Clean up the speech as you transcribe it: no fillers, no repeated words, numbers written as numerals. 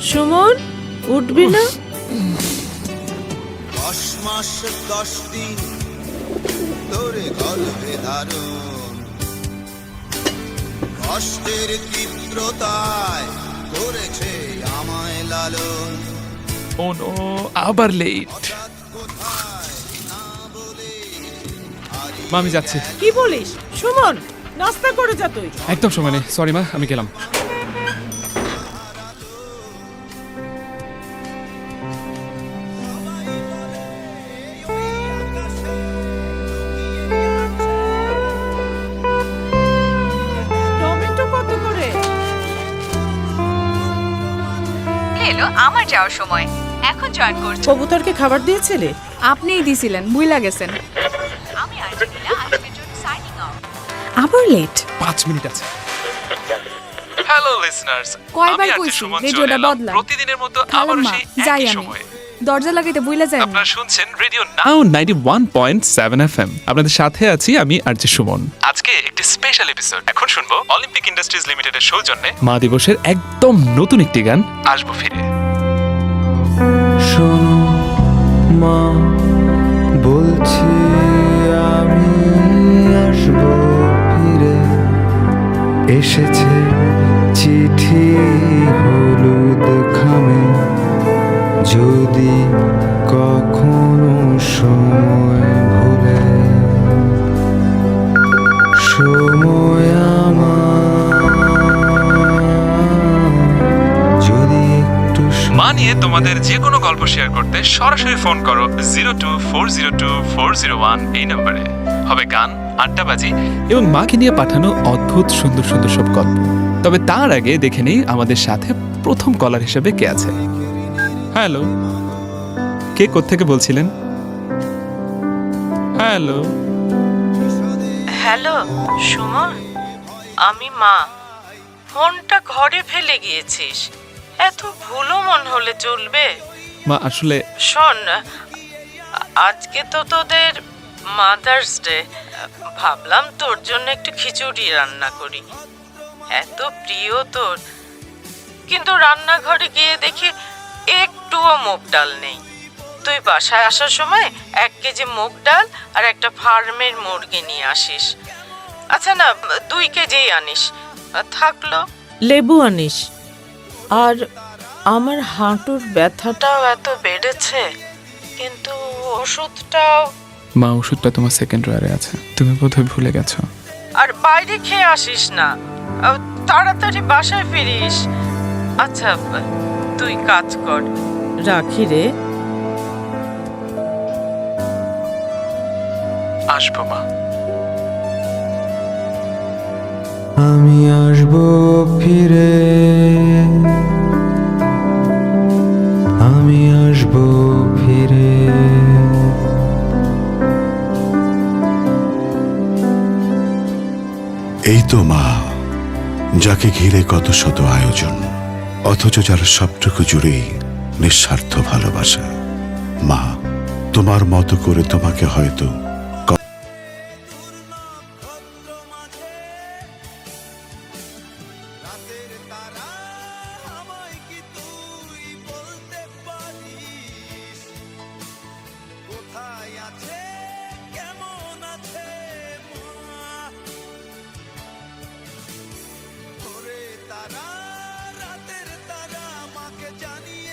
সুমন, উঠবি না? 10 মাস 10 দিন তোরে গল্পে ধারণ, কষ্টের তীব্রতায় করেছে আমায় লালন। ও নো, আবার লেট। মা, আমি যাচ্ছি। কি বলিস সুমন? নাস্তা করে যা তুই। একদম সময় নেই, সরি মা, আমি গেলাম। টমেটো কত করে? এলো আমার যাওয়ার সময়, এখন জয়েন করছি। কবুতরকে খাবার দিয়েছিলে? আপনিই দিছিলেন, বুইলা গেছেন। আমি আর্জেন্টিনা আজকের জন্য সাইনিং আউট। আবার লেট। 5 মিনিট আছে। হ্যালো লিসনার্স, কয়বার কইছি রেডিওটা বদলা। প্রতিদিনের মতো আবারো সেই যাই একই আমি সময়ে দরজা লাগাইতে বুইলা যাই। আপনারা শুনছেন রেডিও নাও 91.7 এফএম। আপনাদের সাথে আছি আমি আরজে সুমন। আজকে একটি স্পেশাল এপিসোড। এখন শুনবো অলিম্পিক ইন্ডাস্ট্রিজ লিমিটেডের সৌজন্যে মা দিবসের একদম নতুন একটি গান, আসবো ফিরে। শোনো মা, বলছি আমি আসবো ফিরে। এসেছে চিঠি হলুদ খামে, যদি কখনো সময় ভুলে। সময় আমার যদি একটু মা নিয়ে তোমাদের যে কোনো গল্প শেয়ার করতে সরাসরি ফোন করো 02402401 এই নম্বরে। হবে গান, আড্ডাবাজি এবং মাকে নিয়ে পাঠানো অদ্ভুত সুন্দর সুন্দর সব গল্প। তবে তার আগে দেখে নেই আমাদের সাথে প্রথম কলার হিসেবে কে আছে। হ্যালো, কে কোত্থেকে বলছিলেন? হ্যালো। হ্যালো সুমন, আমি মা। ফোনটা ঘরে ফেলে গিয়েছিস, এত ভুলো মন হলে চলবে? মা আসলে শোন, আজকে তো তোদের মাদার্স ডে, ভাবলাম তোর জন্য একটু খিচুড়ি রান্না করি, এত প্রিয় তোর। কিন্তু রান্নাঘরে গিয়ে দেখি একটুও মুগ ডাল নেই। তুই বাসায় আসার সময় 1 কেজি মুগ ডাল আর একটা ফার্মের মুরগি নিয়ে আসিস। আচ্ছা না, 2 কেজি আনিস। থাকলো লেবু আনিস। আর আমার হাঁটুর ব্যথাটাও এত বেড়েছে, কিন্তু ওষুধটাও। মা, ওষুধটা তোমার সেকেন্ড ড্রয়ারে আছে, তুমি বোধহয় ভুলে গেছো। আর বাইরে খেয়ে আসিস না, তাড়াতাড়ি বাসায় ফিরিস। আচ্ছা তুই কাজ কর, রাখি রে। আসবো মা। আমি আসবো ফিরে, আমি আসবো ফিরে। এই তো মা, যাকে ঘিরে কত শত আয়োজন, অথচ যার সবটুকু জুড়েই নিঃস্বার্থ ভালোবাসা। মা, তোমার মতো করে তোমাকে হয়তো রাতের তারা মাকে জানিয়ে